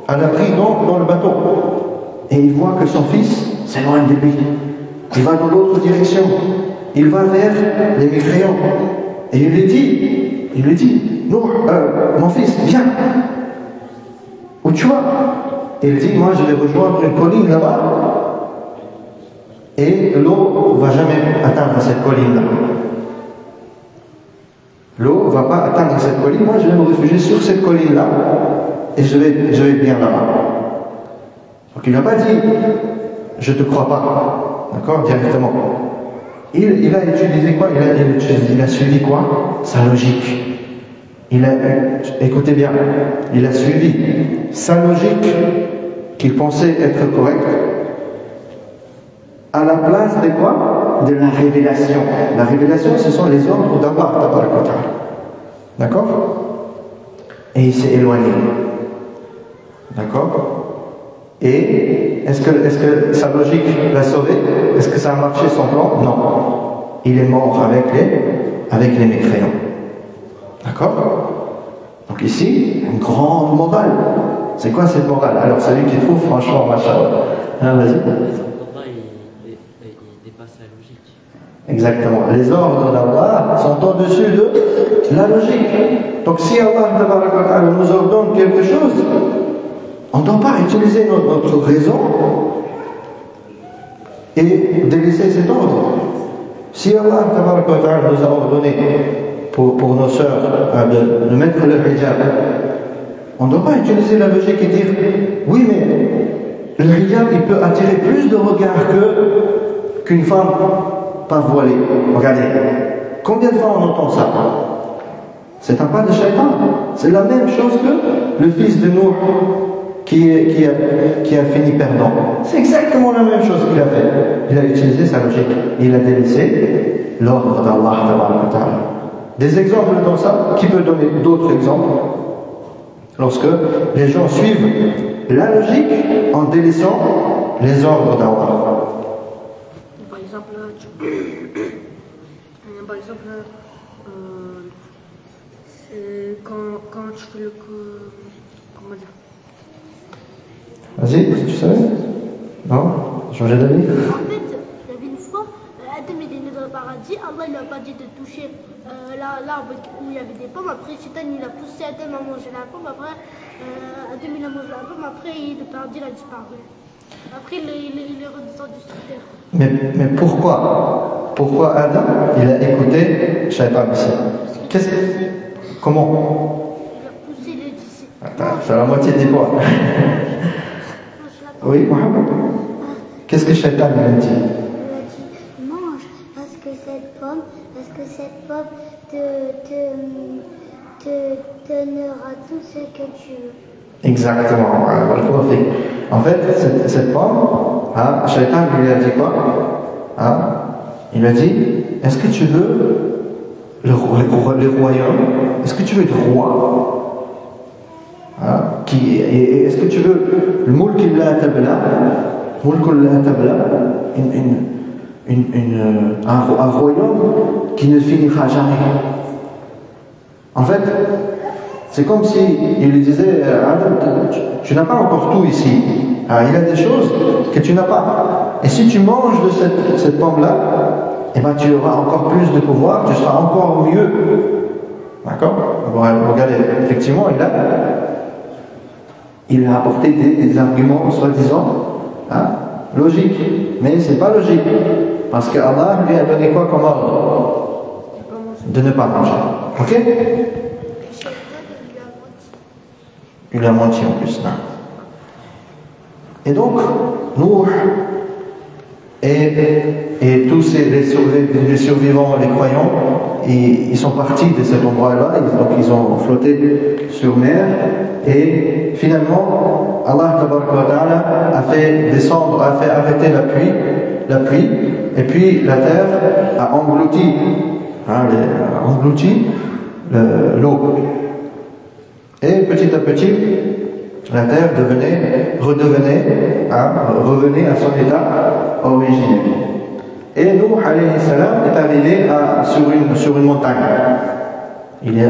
à l'abri dans le bateau. Et il voit que son fils s'éloigne de lui. Il va dans l'autre direction. Il va vers les mécréants. Et il lui dit, Nour, mon fils, viens. Où tu vas? Et il dit, moi je vais rejoindre une colline là-bas. Et l'eau ne va jamais atteindre cette colline-là. L'eau ne va pas atteindre cette colline. Moi je vais me réfugier sur cette colline-là. Et je vais bien là-bas. Donc il n'a pas dit, je ne te crois pas. D'accord? Directement. Il a utilisé quoi? Il a suivi quoi? Sa logique. Écoutez bien, il a suivi sa logique qu'il pensait être correcte à la place de quoi? De la révélation. La révélation, ce sont les ordres d'Allah. D'accord? Et il s'est éloigné. D'accord? Et est-ce que sa logique l'a sauvé? Est-ce que ça a marché son plan? Non. Il est mort avec les mécréants. D'accord? Donc ici, une grande morale. C'est quoi cette morale? Alors celui qui trouve, franchement, machallah. Hein, vas-y. Il dépasse la logique. Exactement. Les ordres d'Allah sont au-dessus de la logique. Donc si Allah nous ordonne quelque chose, on ne doit pas utiliser notre raison et délaisser cet ordre. Si Allah nous a ordonné pour nos sœurs de mettre le hijab, on ne doit pas utiliser la logique et dire oui, mais le hijab il peut attirer plus de regards qu'une femme pas voilée. Regardez, combien de fois on entend ça? C'est un pas de Shaitan. C'est la même chose que le fils de Nour qui a fini perdant. C'est exactement la même chose qu'il a fait. Il a utilisé sa logique. Il a délaissé l'ordre d'Allah. Des exemples dans ça, qui peut donner d'autres exemples? Lorsque les gens suivent la logique en délaissant les ordres d'Allah. Par exemple, c'est quand tu fais le... Comment dire? Vas-y, tu savais? Non? Changer d'avis? En fait, il y avait une fois, Adam il est né dans le paradis, Allah il n'a pas dit de toucher l'arbre où il y avait des pommes, après Shaitan il a poussé Adam à manger la pomme, après Adam il a mangé la pomme, après le paradis il a disparu. Après il est redescendu sur terre. Mais pourquoi Adam il a écouté Shaitan ici? Comment? Il a poussé les disciples. Attends, c'est la moitié des points. Oui, Mohamed. Qu'est-ce que Shaitan lui a dit? Il a dit mange parce que cette pomme te donnera tout ce que tu veux. Exactement. En fait, cette pomme, Shaitan lui a dit quoi? Il a dit, est-ce que tu veux le royaume? Est-ce que tu veux être roi? Est-ce que tu veux le mulk la tabla, un royaume qui ne finira jamais? En fait, c'est comme si il lui disait Adam, tu n'as pas encore tout ici. Il y a des choses que tu n'as pas. Et si tu manges de cette pomme-là, eh ben, tu auras encore plus de pouvoir, tu seras encore mieux. D'accord? Regardez, effectivement, il a apporté des arguments soi-disant logiques, mais c'est pas logique, parce que Allah lui a donné quoi comme ordre? de ne pas manger. Ok? Il a menti en plus. Non. Et donc, Nuh et tous les survivants, les croyants, ils sont partis de cet endroit-là, donc ils ont flotté sur mer, et finalement, Allah a fait descendre, a fait arrêter la pluie, et puis la terre a englouti, l'eau. Et petit à petit, la terre revenait à son état originel. Et Nuh alayhi salam est arrivé sur une montagne. Il est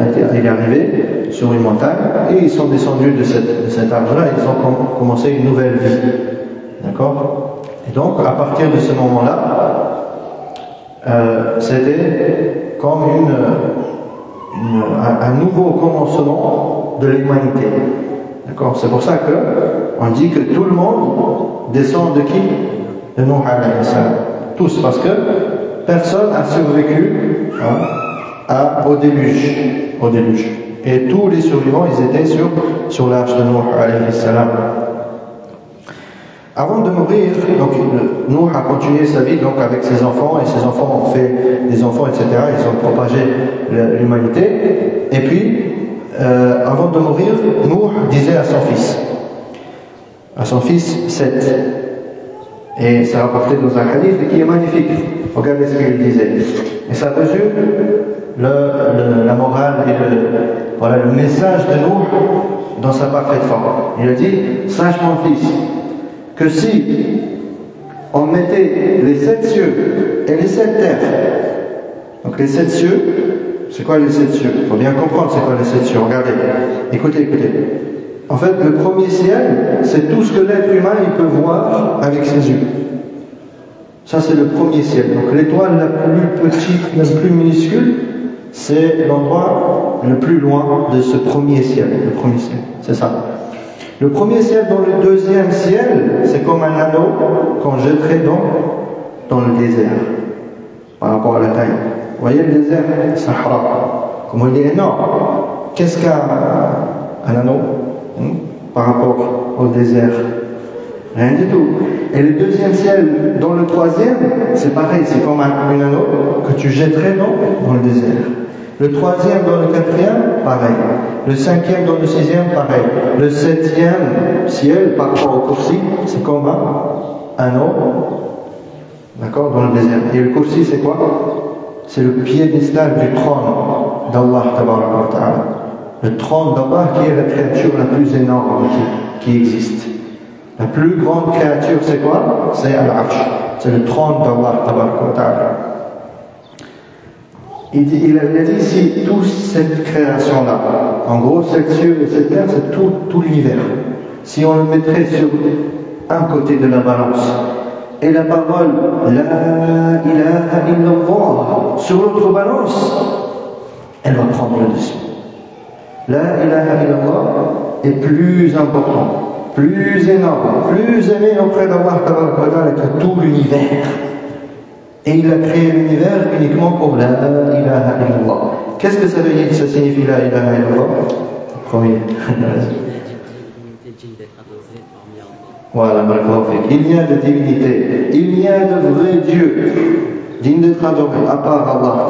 arrivé sur une montagne et ils sont descendus de cet arbre-là et ils ont commencé une nouvelle vie. D'accord? Et donc, à partir de ce moment-là, c'était comme un nouveau commencement de l'humanité. D'accord? C'est pour ça qu'on dit que tout le monde descend de qui? De Nuh alayhi salam. Tous, parce que personne n'a survécu au déluge. Et tous les survivants, ils étaient sur l'arche de Nuh alayhi salam. Avant de mourir, donc Nuh a continué sa vie donc avec ses enfants, et ses enfants ont fait des enfants, etc. Ils ont propagé l'humanité. Et puis, avant de mourir, Nuh disait à son fils Seth, et c'est rapporté dans un hadith qui est magnifique. Regardez ce qu'il disait. Et ça résume la morale et le message de Nuh dans sa parfaite forme. Il a dit: sache mon fils, que si on mettait les 7 cieux et les 7 terres, donc les 7 cieux, c'est quoi les 7 cieux? Il faut bien comprendre c'est quoi les 7 cieux. Regardez, écoutez. En fait, le premier ciel, c'est tout ce que l'être humain il peut voir avec ses yeux. Ça, c'est le premier ciel. Donc l'étoile la plus petite, la plus minuscule, c'est l'endroit le plus loin de ce premier ciel. Le premier ciel, c'est ça. Le premier ciel dans le deuxième ciel, c'est comme un anneau qu'on jetterait dans le désert, par rapport à la taille. Vous voyez le désert, le Sahara, comme il est énorme. Qu'est-ce qu'un anneau par rapport au désert? Rien du tout. Et le deuxième ciel dans le troisième, c'est pareil, c'est comme un anneau que tu jetterais dans le désert. Le troisième dans le quatrième, pareil. Le cinquième dans le sixième, pareil. Le septième ciel par rapport au kursi, c'est comme un anneau, d'accord, dans le désert. Et le kursi, c'est quoi? C'est le piédestal du trône d'Allah tabaraka wa ta'ala. Le trône d'Allah qui est la créature la plus énorme qui existe. La plus grande créature, c'est quoi? C'est Al-Arsh. C'est le trône d'Allah tabaraka wa ta'ala. Il a dit ici, toute cette création-là, en gros, cette cieux et cette terre, c'est tout l'univers. Si on le mettrait sur un côté de la balance, et la parole La ilaha illallah sur l'autre balance, elle va prendre le dessus. La ilaha illallah est plus important, plus énorme, plus aimé auprès d'Allah que tout l'univers. Et il a créé l'univers uniquement pour la ilaha illallah. Qu'est-ce que ça veut dire? Ça signifie la ilaha illallah? Premier. Voilà, il y a de divinité, il y a de vrais dieux dignes d'être adorés à part Allah.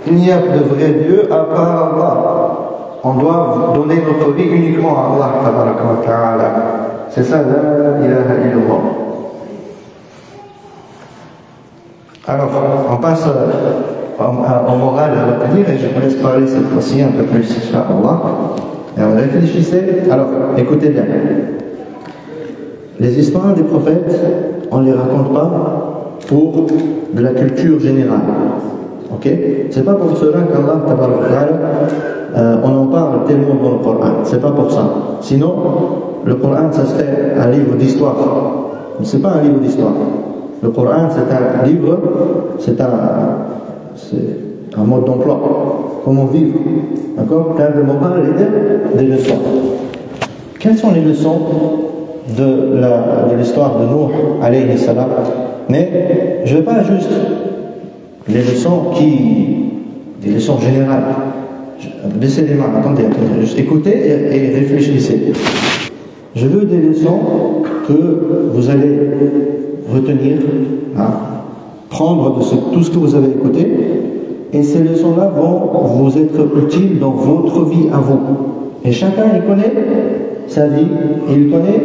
Il n'y a de vrais dieux à part Allah. On doit donner notre vie uniquement à Allah. C'est ça la ilaha illallah. Alors, on passe au moral à retenir et je vous laisse parler cette fois-ci un peu plus, Inch'Allah. Alors, réfléchissez. Alors, écoutez bien. Les histoires des prophètes, on ne les raconte pas pour de la culture générale. Ok? C'est pas pour cela qu'Allah, on en parle tellement dans le Coran. C'est pas pour ça. Sinon, le Coran, ça serait un livre d'histoire. Mais c'est pas un livre d'histoire. Le Coran, c'est un livre, c'est un mode d'emploi. Comment vivre. D'accord? Plein de morales et des leçons. Quelles sont les leçons de l'histoire de Nuh alayhi salam? Mais je ne veux pas juste les leçons qui des leçons générales. Baissez les mains, attendez, juste écoutez et réfléchissez. Je veux des leçons que vous allez retenir, hein, prendre de tout ce que vous avez écouté, et ces leçons-là vont vous être utiles dans votre vie à vous. Et chacun, il connaît sa vie, et il connaît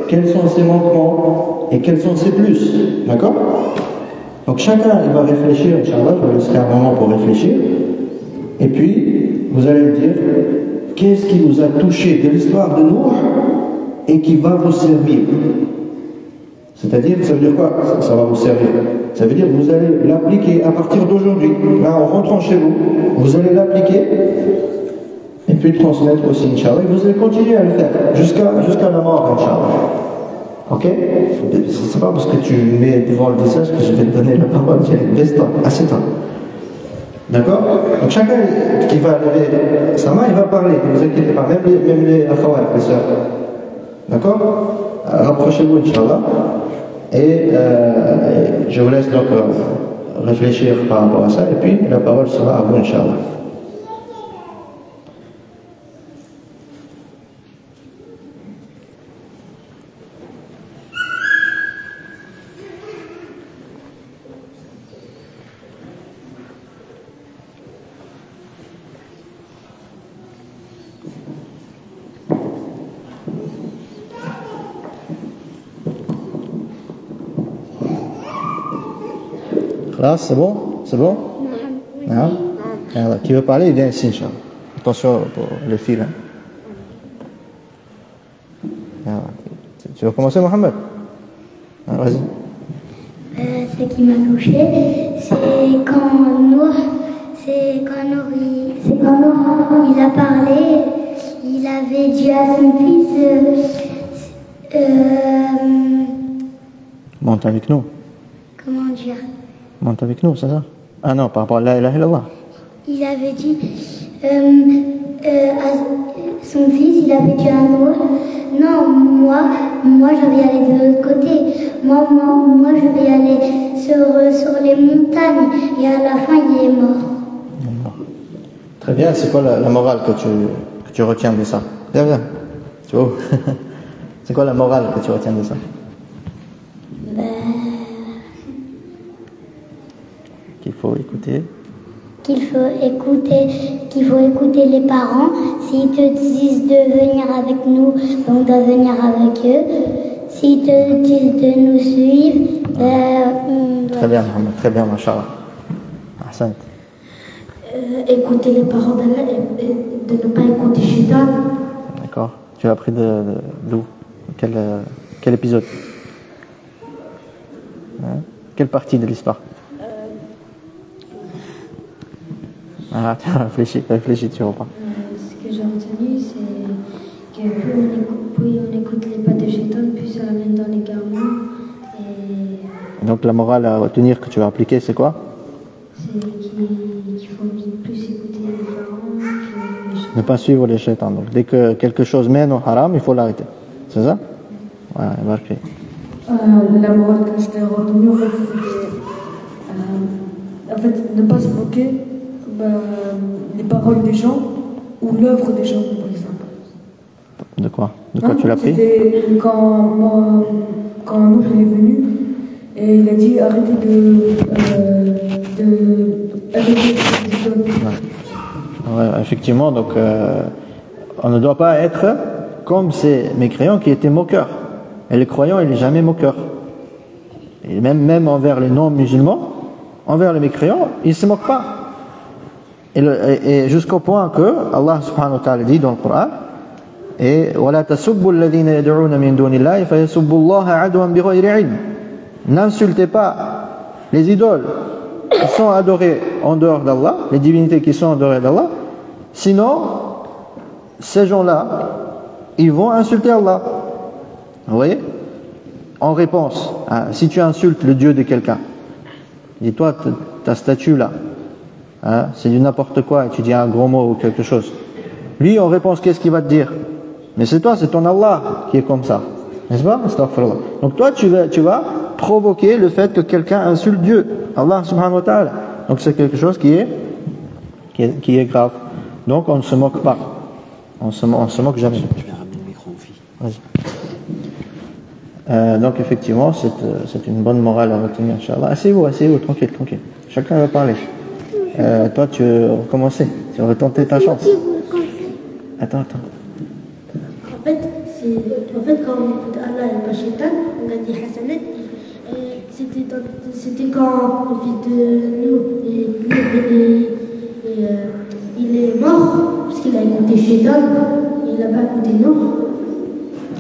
quels sont ses manquements et quels sont ses plus. D'accord? Donc chacun, il va réfléchir, Inch'Allah, je vous laisserai un moment pour réfléchir, et puis vous allez me dire qu'est-ce qui vous a touché de l'histoire de Nuh et qui va vous servir. C'est-à-dire, ça veut dire quoi? Ça va vous servir. Ça veut dire que vous allez l'appliquer à partir d'aujourd'hui. Là, en rentrant chez vous, vous allez l'appliquer et puis transmettre aussi, Inch'Allah. Et vous allez continuer à le faire jusqu'à la mort, Inch'Allah. Ok? C'est pas parce que tu mets devant le visage que je vais te donner la parole. Laisse-toi, assieds-toi. D'accord? Donc chacun qui va lever sa main, il va parler. Ne vous inquiétez pas, même les akhawat, les sœurs. D'accord? Rapprochez-vous, Inch'Allah. Et je vous laisse donc réfléchir par rapport à ça. Et puis la parole sera à vous, Inch'Allah. Là, c'est bon? C'est bon? Non. Alors, qui veut parler, il vient ici, Inch'Allah. Attention pour le fil. Hein. Alors, tu veux commencer, Mohamed? Alors, vas-y. Ce qui m'a touché, c'est quand Nour il a parlé, il avait dit à son fils monte avec nous. Comment dire? Monte avec nous, c'est ça? Ah non, par rapport à la ilaha illallah. Il avait dit à son fils, il avait dit à Nour, non, moi je vais aller de l'autre côté. Moi je vais aller sur les montagnes. Et à la fin, il est mort. Très bien, c'est quoi la morale que tu retiens de ça? Viens. Tu vois? C'est quoi la morale que tu retiens de ça? Qu'il faut écouter. Qu'il faut écouter les parents. S'ils te disent de venir avec nous, on doit venir avec eux. S'ils te disent de nous suivre, Très bien, Mohamed, très bien, Masha'Allah. Ahsan. Écouter les parents d'Allah et de ne pas écouter Shaitan. D'accord. Tu as appris d'où? Quel épisode? Hein? Quelle partie de l'histoire? Ah, réfléchis, tu reprends. Ce que j'ai retenu, c'est que plus on écoute les pas de Shaitan, plus ça ramène dans l'égarement. Donc la morale à retenir que tu vas appliquer, c'est quoi? C'est qu'il faut plus écouter les parents. Ne pas suivre les shaitans. Donc dès que quelque chose mène au haram, il faut l'arrêter. C'est ça? Voilà, marqué. La morale que je t'ai retenue, en fait, ne pas se moquer les paroles des gens ou l'œuvre des gens, par exemple. De quoi tu l'as pris? C'était quand nous il est venu et il a dit arrêtez Ouais, effectivement, donc on ne doit pas être comme ces mécréants qui étaient moqueurs. Et les croyants, il n'est jamais moqueur. Et même envers les non-musulmans, envers les mécréants, il ne se moque pas. Et jusqu'au point que Allah subhanahu wa ta'ala dit dans le Coran, et وَلَا تَسُبُّوا الَّذِينَ يَدْعُونَ مِن دُونِ اللَّهِ فَيَسُبُّوا اللَّهَ عَدْوًا بِغَيْرِ عِلْمٍ. N'insultez pas les idoles qui sont adorées en dehors d'Allah, les divinités qui sont adorées d'Allah, sinon ces gens-là, ils vont insulter Allah. Vous voyez? En réponse, si tu insultes le Dieu de quelqu'un, dis-toi, ta statue là, c'est du n'importe quoi, et tu dis un gros mot ou quelque chose. Lui, en réponse, qu'est-ce qu'il va te dire? Mais c'est toi, c'est ton Allah qui est comme ça. N'est-ce pas? Astaghfirullah. Donc toi, tu vas provoquer le fait que quelqu'un insulte Dieu, Allah subhanahu wa ta'ala. Donc c'est quelque chose qui est qui est grave. Donc on ne se moque pas. On se moque jamais. Je vais ramener le micro aux filles. Vas-y. Donc effectivement, c'est une bonne morale à retenir, Inch'Allah. Asseyez-vous, tranquille. Chacun va parler. Toi, tu veux recommencer. Tu veux retenter ta chance. Attends. En fait, quand on écoute Allah et le Shaitan, on a dit Hassanet, c'était quand on vit de nous, il est mort, parce qu'il a écouté Shaitan, il n'a pas écouté nous.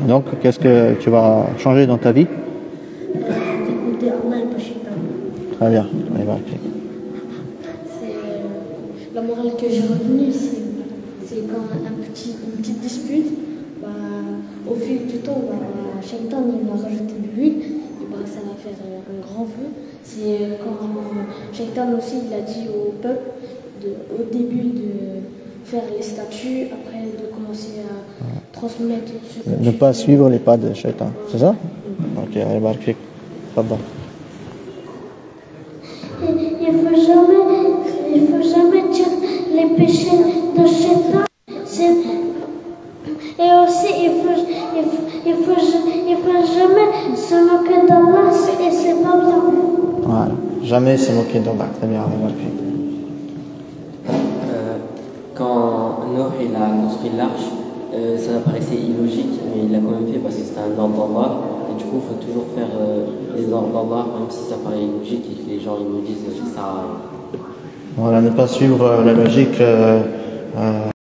Donc, qu'est-ce que tu vas changer dans ta vie? D'écouter Allah et le Shaitan. Très bien. La morale que j'ai retenue, c'est quand une petite dispute, au fil du temps, Shaitan il va rajouter de l'huile, et ça va faire un grand feu. C'est quand Shaitan aussi il a dit au peuple au début de faire les statues, après de commencer à transmettre ce que Ne pas suivre les pas de Shaitan, c'est ça? Ok, allez, barak fik. Fadda. Il faut jamais dire les péchés de Shaitan. Et aussi, il faut jamais se moquer d'Allah et c'est pas bien. Voilà, jamais se moquer d'Allah. Très bien, allez, barak fik. Quand Noé il a construit l'arche, ça paraissait illogique, mais il l'a quand même fait parce que c'était un ordre d'Allah. Et du coup, il faut toujours faire les ordres d'Allah, même si ça paraît illogique et que les gens ils nous disent que ça. Voilà, ne pas suivre la logique